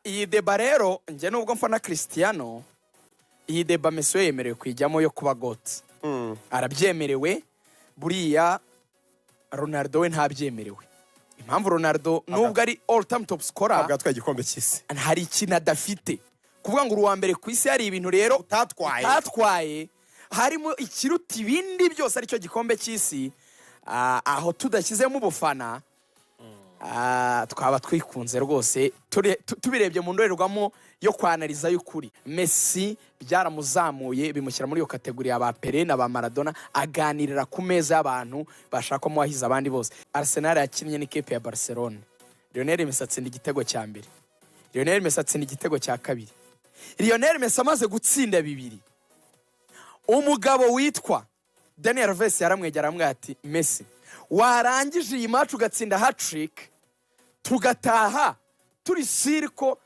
iyi deba rero njye nubwo mfana Cristiano, iyi deba Messi yemerewe kwijyamo yo kuba goti. Arabyemerewe, buriya Ronaldo we ntabyemerewe. Impamvu Ronaldo nubwo ari all time top scorer, abwatwaye igikombe cy'isi, hari ikintu adafite. Kuvuga ngo uwa mbere ku isi hari ibintu rero utatwaye, harimo ikiruta ibindi byose aricyo gikombe cy'isi. Aho tudashyizemo ubufana, twaba twikunze rwose tubirebye mu ndorerwamo yo kwanariza y'ukuri. Messi byaramuzamuye bimushyira muri iyo kategori ya ba Pele na ba Maradona, aganirira ku meza y'abantu bashaka ko muwahiza abandi bose. Arsenal yakinnye n'ikipe ya Barcelona, Lionel Messi atsinda igitego cya mbere, Lionel Messi atsinda igitego cya kabiri. Lionel Messi amaze gutsinda bibiri, umugabo witwa Daniel Alves yaramwegera aramubwira ati Messi, warangije iyi match ugatsinda hat-trick tugataha turi siriko